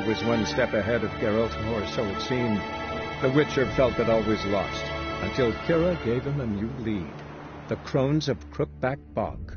was one step ahead of Geralt, or so it seemed. The Witcher felt it always lost, until Kira gave him a new lead. The Crones of Crookback Bog.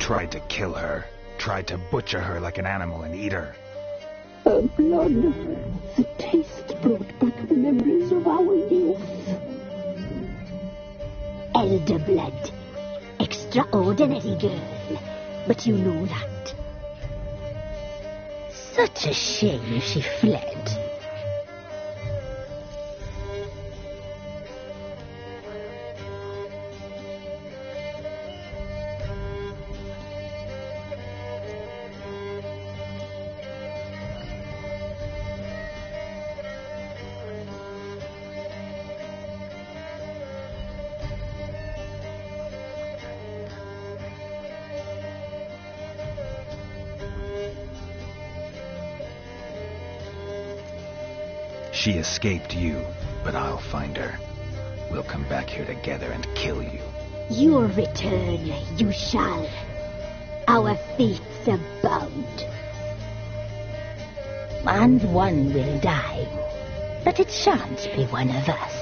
Tried to kill her. Tried to butcher her like an animal and eat her. Her blood. The taste brought back the memories of our youth. Elder blood. Extraordinary girl. But you know that. Such a shame she fled. She escaped you, but I'll find her. We'll come back here together and kill you. Your return, you shall. Our fates are bound. And one will die, but it shan't be one of us.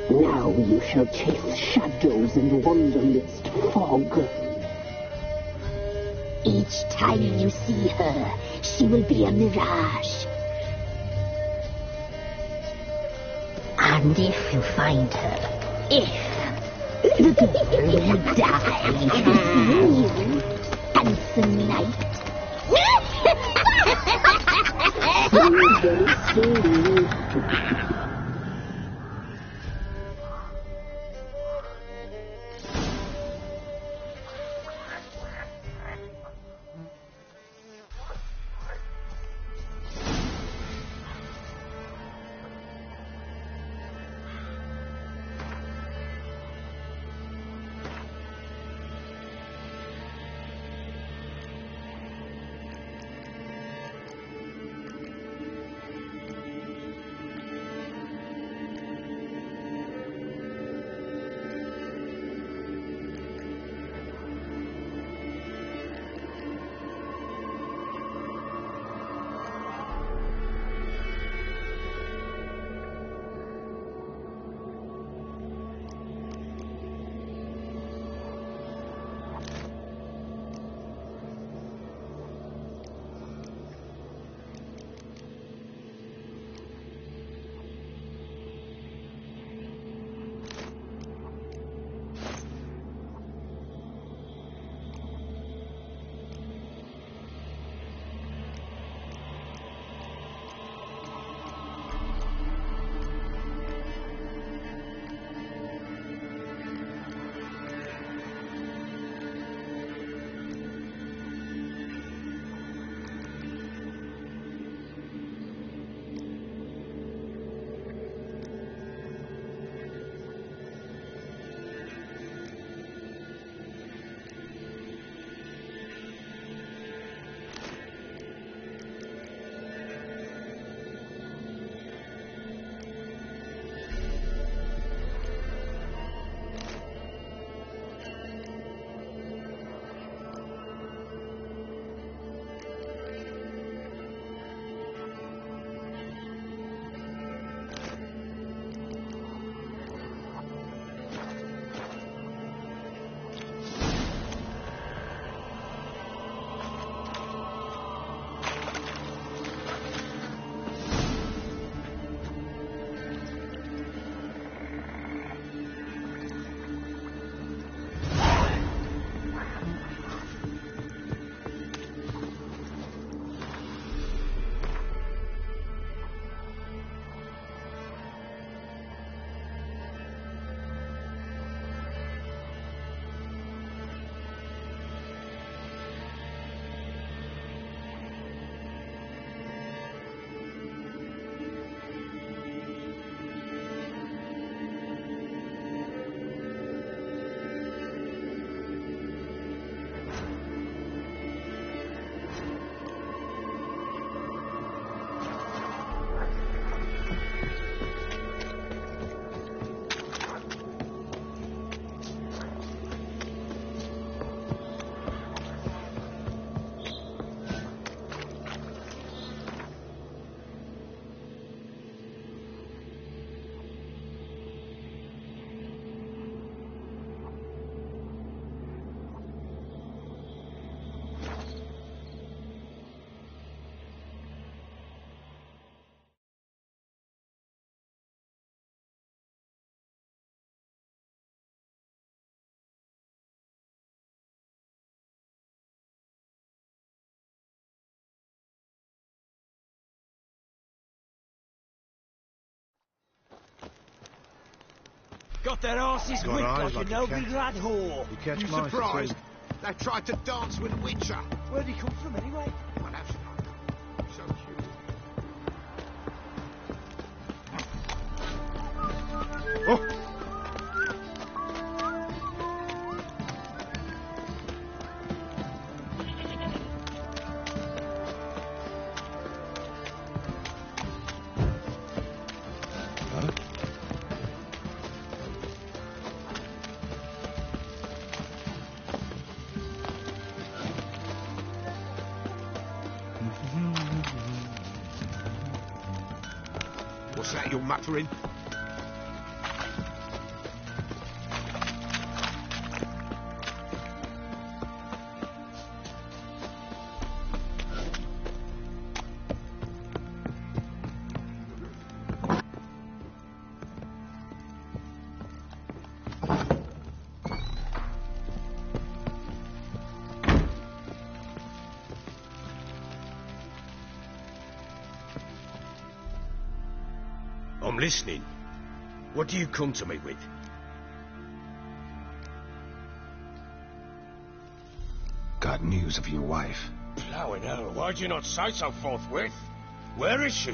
Now you shall chase shadows and wander midst fog. Each time you see her, she will be a mirage. And if you find her, the girl will die between you and the night. got their asses Got whipped eyes like a like a no-good cat. lad whore. You catch You mice, surprised? too. They tried to dance with Witcher. Where'd he come from anyway? Well, that's not so cute. Oh! What's that you're muttering? I'm listening. What do you come to me with? Got news of your wife. Blowing hell, why'd you not say so forthwith? Where is she?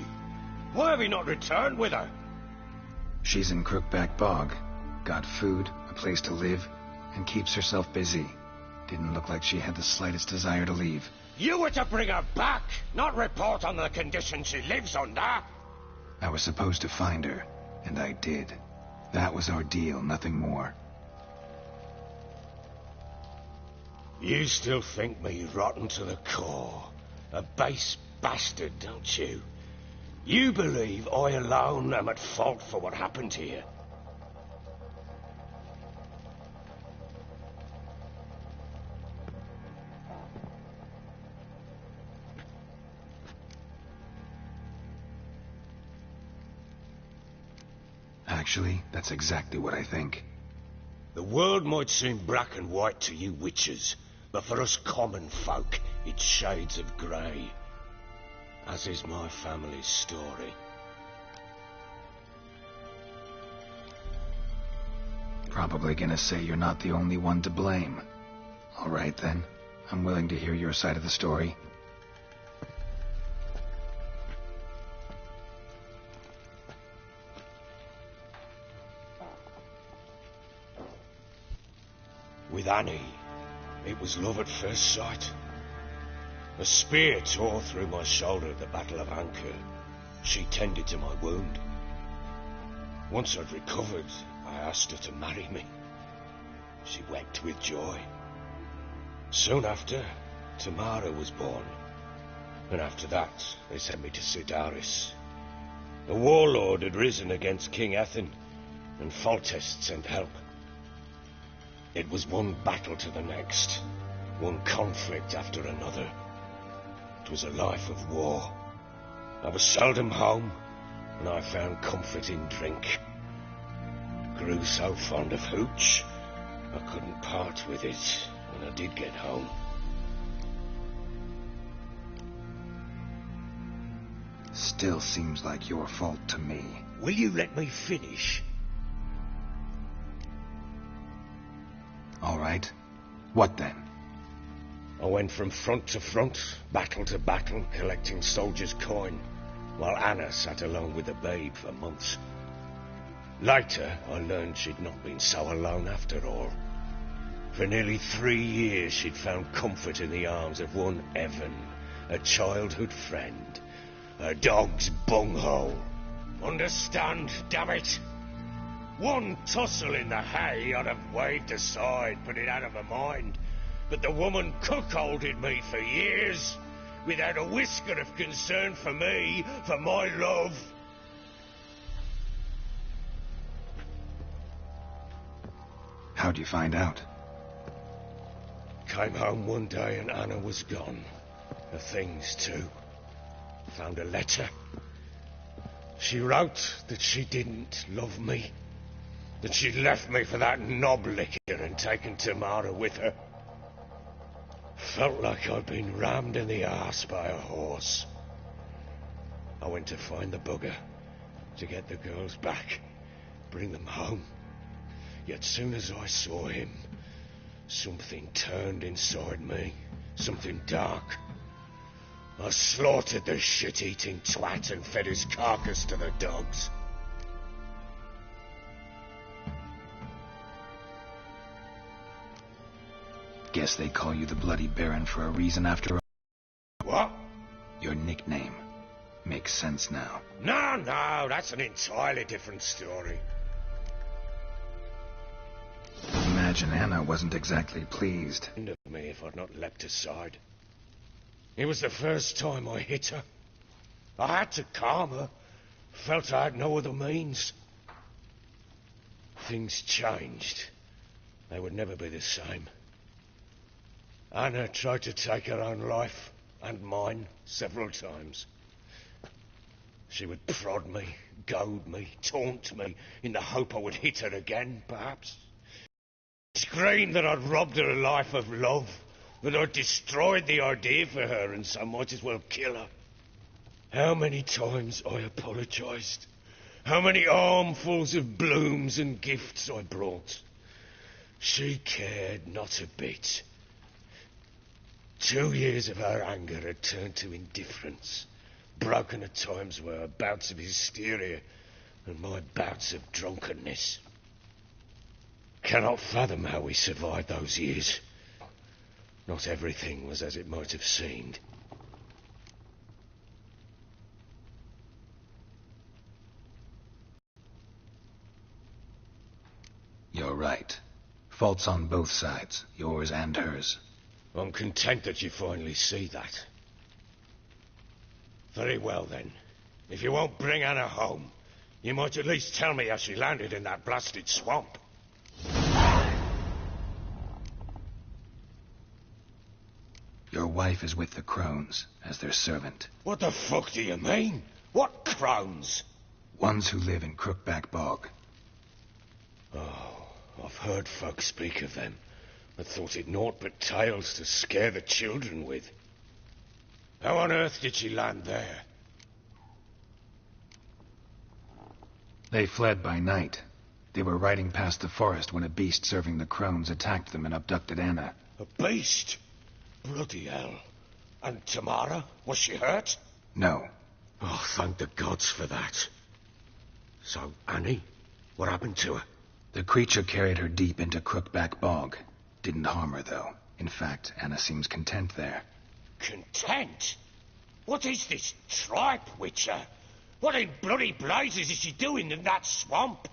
Why have you not returned with her? She's in Crookback Bog. Got food, a place to live, and keeps herself busy. Didn't look like she had the slightest desire to leave. You were to bring her back, not report on the conditions she lives under. I was supposed to find her, and I did. That was our deal, nothing more. You still think me rotten to the core. A base bastard, don't you? You believe I alone am at fault for what happened here. Actually, that's exactly what I think. The world might seem black and white to you witches, but for us common folk, it's shades of grey. As is my family's story. Probably gonna say you're not the only one to blame. All right, then. I'm willing to hear your side of the story. With Annie, it was love at first sight. A spear tore through my shoulder at the Battle of Anchor. She tended to my wound. Once I'd recovered, I asked her to marry me. She wept with joy. Soon after, Tamara was born. And after that, they sent me to Sidaris. A warlord had risen against King Ethan, and Foltest sent help. It was one battle to the next, one conflict after another. It was a life of war. I was seldom home, and I found comfort in drink. Grew so fond of hooch, I couldn't part with it when I did get home. Still seems like your fault to me. Will you let me finish? All right. What then? I went from front to front, battle to battle, collecting soldiers' coin, while Anna sat alone with the babe for months. Later, I learned she'd not been so alone after all. For nearly 3 years, she'd found comfort in the arms of one Evan, a childhood friend, a dog's bunghole. Understand, damn it? One tussle in the hay I'd have waved aside, put it out of her mind. But the woman cuckolded me for years, without a whisker of concern for me, for my love. How'd you find out? Came home one day and Anna was gone. Her things too. Found a letter. She wrote that she didn't love me. That she'd left me for that knob licker and taken Tamara with her. Felt like I'd been rammed in the arse by a horse. I went to find the bugger, to get the girls back, bring them home. Yet soon as I saw him, something turned inside me. Something dark. I slaughtered the shit-eating twat and fed his carcass to the dogs. Guess they call you the Bloody Baron for a reason after all. What? Your nickname. Makes sense now. No, that's an entirely different story. Imagine Anna wasn't exactly pleased. Of me if I'd not leapt aside. It was the first time I hit her. I had to calm her. Felt I had no other means. Things changed. They would never be the same. Anna tried to take her own life, and mine, several times. She would prod me, goad me, taunt me, in the hope I would hit her again, perhaps. Scream that I'd robbed her a life of love, that I'd destroyed the idea for her, and so might as well kill her. How many times I apologised. How many armfuls of blooms and gifts I brought. She cared not a bit. 2 years of her anger had turned to indifference, broken at times by her bouts of hysteria and my bouts of drunkenness. Cannot fathom how we survived those years. Not everything was as it might have seemed. You're right. Faults on both sides, yours and hers. I'm content that you finally see that. Very well, then. If you won't bring Anna home, you might at least tell me how she landed in that blasted swamp. Your wife is with the Crones, as their servant. What the fuck do you mean? What crones? Ones who live in Crookback Bog. Oh, I've heard folk speak of them, but thought it naught but tales to scare the children with. How on earth did she land there? They fled by night. They were riding past the forest when a beast serving the Crones attacked them and abducted Anna. A beast? Bloody hell. And Tamara? Was she hurt? No. Oh, thank the gods for that. So, Annie? What happened to her? The creature carried her deep into Crookback Bog. Didn't harm her, though. In fact, Anna seems content there. Content? What is this tripe, Witcher? What in bloody blazes is she doing in that swamp?